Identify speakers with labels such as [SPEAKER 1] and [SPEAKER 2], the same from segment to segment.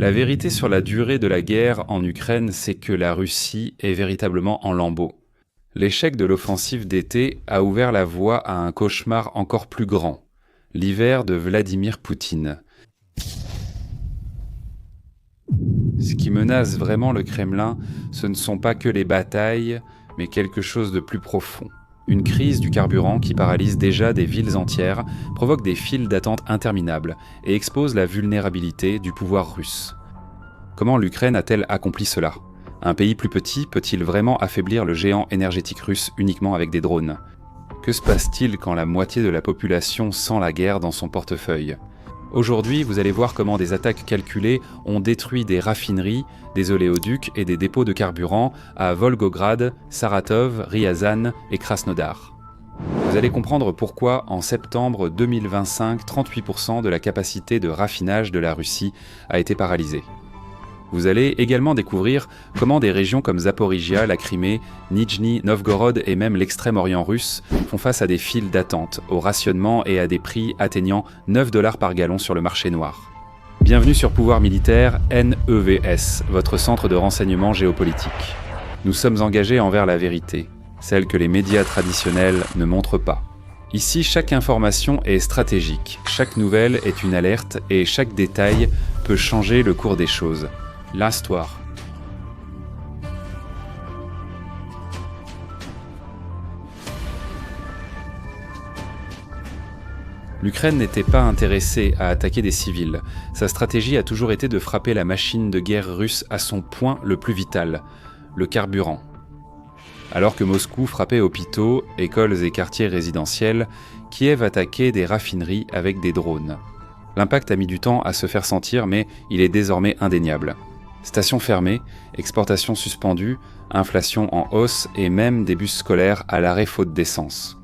[SPEAKER 1] La vérité sur la durée de la guerre en Ukraine, c'est que la Russie est véritablement en lambeaux. L'échec de l'offensive d'été a ouvert la voie à un cauchemar encore plus grand, l'hiver de Vladimir Poutine. Ce qui menace vraiment le Kremlin, ce ne sont pas que les batailles, mais quelque chose de plus profond. Une crise du carburant qui paralyse déjà des villes entières, provoque des files d'attente interminables et expose la vulnérabilité du pouvoir russe. Comment l'Ukraine a-t-elle accompli cela ? Un pays plus petit peut-il vraiment affaiblir le géant énergétique russe uniquement avec des drones ? Que se passe-t-il quand la moitié de la population sent la guerre dans son portefeuille ? Aujourd'hui, vous allez voir comment des attaques calculées ont détruit des raffineries, des oléoducs et des dépôts de carburant à Volgograd, Saratov, Ryazan et Krasnodar. Vous allez comprendre pourquoi, en septembre 2025, 38% de la capacité de raffinage de la Russie a été paralysée. Vous allez également découvrir comment des régions comme Zaporijia, la Crimée, Nijni Novgorod et même l'extrême-orient russe font face à des files d'attente, au rationnement et à des prix atteignant 9 $ par gallon sur le marché noir. Bienvenue sur Pouvoir Militaire, NEVS, votre centre de renseignement géopolitique. Nous sommes engagés envers la vérité, celle que les médias traditionnels ne montrent pas. Ici, chaque information est stratégique, chaque nouvelle est une alerte et chaque détail peut changer le cours des choses. L'histoire. L'Ukraine n'était pas intéressée à attaquer des civils. Sa stratégie a toujours été de frapper la machine de guerre russe à son point le plus vital, le carburant. Alors que Moscou frappait hôpitaux, écoles et quartiers résidentiels, Kiev attaquait des raffineries avec des drones. L'impact a mis du temps à se faire sentir, mais il est désormais indéniable. Stations fermées, exportations suspendues, inflation en hausse et même des bus scolaires à l'arrêt faute d'essence.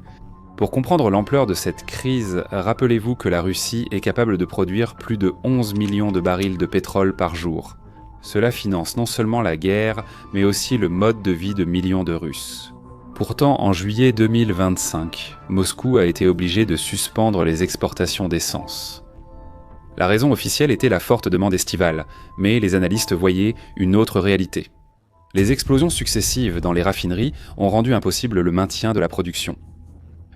[SPEAKER 1] Pour comprendre l'ampleur de cette crise, rappelez-vous que la Russie est capable de produire plus de 11 millions de barils de pétrole par jour. Cela finance non seulement la guerre, mais aussi le mode de vie de millions de Russes. Pourtant, en juillet 2025, Moscou a été obligé de suspendre les exportations d'essence. La raison officielle était la forte demande estivale, mais les analystes voyaient une autre réalité. Les explosions successives dans les raffineries ont rendu impossible le maintien de la production.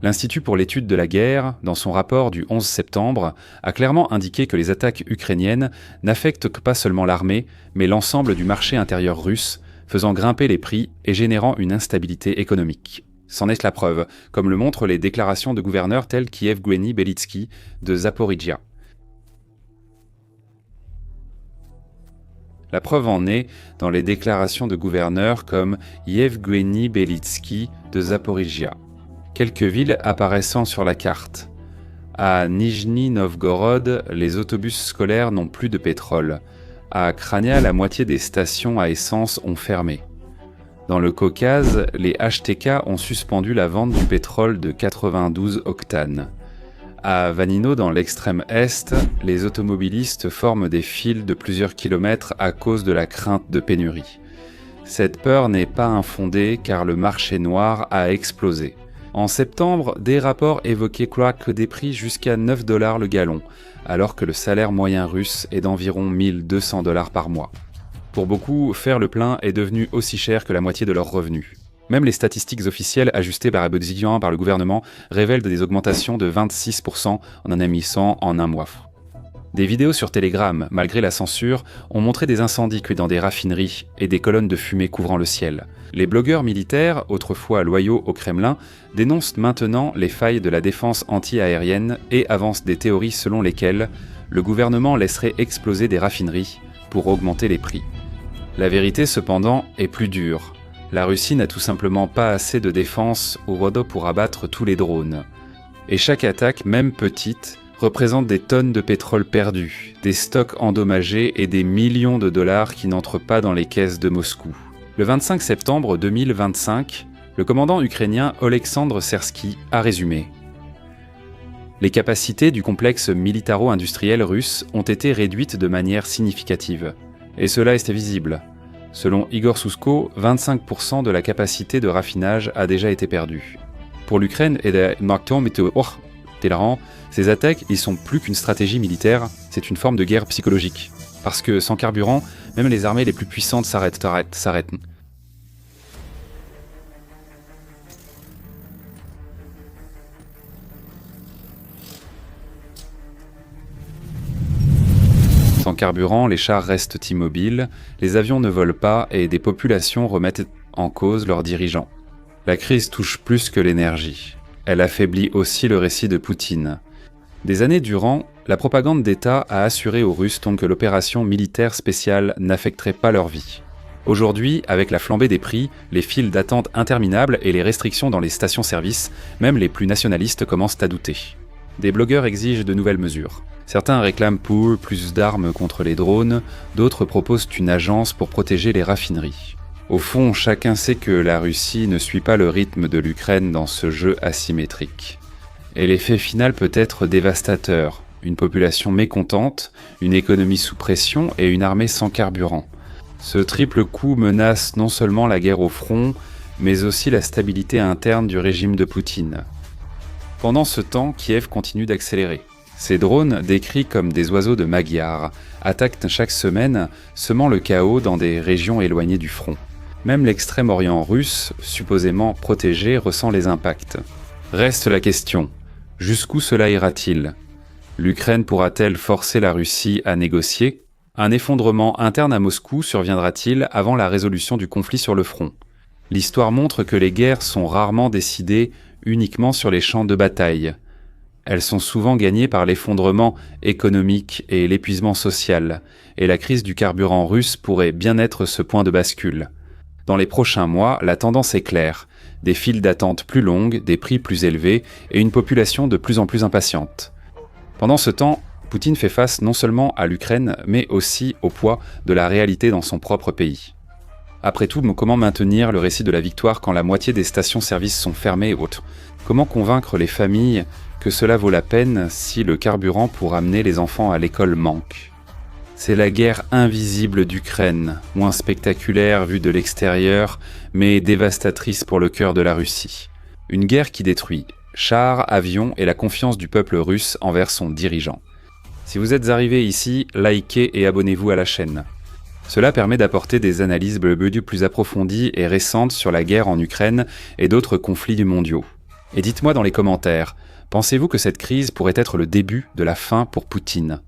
[SPEAKER 1] L'Institut pour l'étude de la guerre, dans son rapport du 11 septembre, a clairement indiqué que les attaques ukrainiennes n'affectent pas seulement l'armée, mais l'ensemble du marché intérieur russe, faisant grimper les prix et générant une instabilité économique. C'en est la preuve, comme le montrent les déclarations de gouverneurs tels qu'Yevgueni Belitsky de Zaporijia. La preuve en est dans les déclarations de gouverneurs comme Yevgueni Belitsky de Zaporijia. Quelques villes apparaissant sur la carte. À Nijni Novgorod, les autobus scolaires n'ont plus de pétrole. À Krania, la moitié des stations à essence ont fermé. Dans le Caucase, les HTK ont suspendu la vente du pétrole de 92 octanes. À Vanino, dans l'extrême est, les automobilistes forment des files de plusieurs kilomètres à cause de la crainte de pénurie. Cette peur n'est pas infondée car le marché noir a explosé. En septembre, des rapports évoquaient des prix jusqu'à 9 $ le gallon, alors que le salaire moyen russe est d'environ 1 200 $ par mois. Pour beaucoup, faire le plein est devenu aussi cher que la moitié de leurs revenus. Même les statistiques officielles ajustées par le gouvernement révèlent des augmentations de 26% en un en un mois. Des vidéos sur Telegram, malgré la censure, ont montré des incendies dans des raffineries et des colonnes de fumée couvrant le ciel. Les blogueurs militaires, autrefois loyaux au Kremlin, dénoncent maintenant les failles de la défense anti-aérienne et avancent des théories selon lesquelles le gouvernement laisserait exploser des raffineries pour augmenter les prix. La vérité cependant est plus dure. La Russie n'a tout simplement pas assez de défense au Rodo pour abattre tous les drones. Et chaque attaque, même petite, représente des tonnes de pétrole perdues, des stocks endommagés et des millions de dollars qui n'entrent pas dans les caisses de Moscou. Le 25 septembre 2025, le commandant ukrainien Oleksandr Sersky a résumé. Les capacités du complexe militaro-industriel russe ont été réduites de manière significative. Et cela est visible. Selon Igor Sousko, 25% de la capacité de raffinage a déjà été perdue. Pour l'Ukraine et les ces attaques, ils sont plus qu'une stratégie militaire, c'est une forme de guerre psychologique. Parce que sans carburant, même les armées les plus puissantes s'arrêtent. Sans carburant, les chars restent immobiles, les avions ne volent pas et des populations remettent en cause leurs dirigeants. La crise touche plus que l'énergie. Elle affaiblit aussi le récit de Poutine. Des années durant, la propagande d'État a assuré aux Russes donc que l'opération militaire spéciale n'affecterait pas leur vie. Aujourd'hui, avec la flambée des prix, les files d'attente interminables et les restrictions dans les stations-service, même les plus nationalistes commencent à douter. Des blogueurs exigent de nouvelles mesures. Certains réclament pour plus d'armes contre les drones, d'autres proposent une agence pour protéger les raffineries. Au fond, chacun sait que la Russie ne suit pas le rythme de l'Ukraine dans ce jeu asymétrique. Et l'effet final peut être dévastateur. Une population mécontente, une économie sous pression et une armée sans carburant. Ce triple coup menace non seulement la guerre au front, mais aussi la stabilité interne du régime de Poutine. Pendant ce temps, Kiev continue d'accélérer. Ces drones, décrits comme des oiseaux de Magyar, attaquent chaque semaine, semant le chaos dans des régions éloignées du front. Même l'extrême-orient russe, supposément protégé, ressent les impacts. Reste la question, jusqu'où cela ira-t-il ? L'Ukraine pourra-t-elle forcer la Russie à négocier ? Un effondrement interne à Moscou surviendra-t-il avant la résolution du conflit sur le front ? L'histoire montre que les guerres sont rarement décidées uniquement sur les champs de bataille. Elles sont souvent gagnées par l'effondrement économique et l'épuisement social, et la crise du carburant russe pourrait bien être ce point de bascule. Dans les prochains mois, la tendance est claire. Des files d'attente plus longues, des prix plus élevés et une population de plus en plus impatiente. Pendant ce temps, Poutine fait face non seulement à l'Ukraine, mais aussi au poids de la réalité dans son propre pays. Après tout, comment maintenir le récit de la victoire quand la moitié des stations-service sont fermées et autres ? Comment convaincre les familles que cela vaut la peine si le carburant pour amener les enfants à l'école manque ? C'est la guerre invisible d'Ukraine, moins spectaculaire vue de l'extérieur, mais dévastatrice pour le cœur de la Russie. Une guerre qui détruit chars, avions et la confiance du peuple russe envers son dirigeant. Si vous êtes arrivé ici, likez et abonnez-vous à la chaîne. Cela permet d'apporter des analyses plus approfondies et récentes sur la guerre en Ukraine et d'autres conflits mondiaux. Et dites-moi dans les commentaires, pensez-vous que cette crise pourrait être le début de la fin pour Poutine ?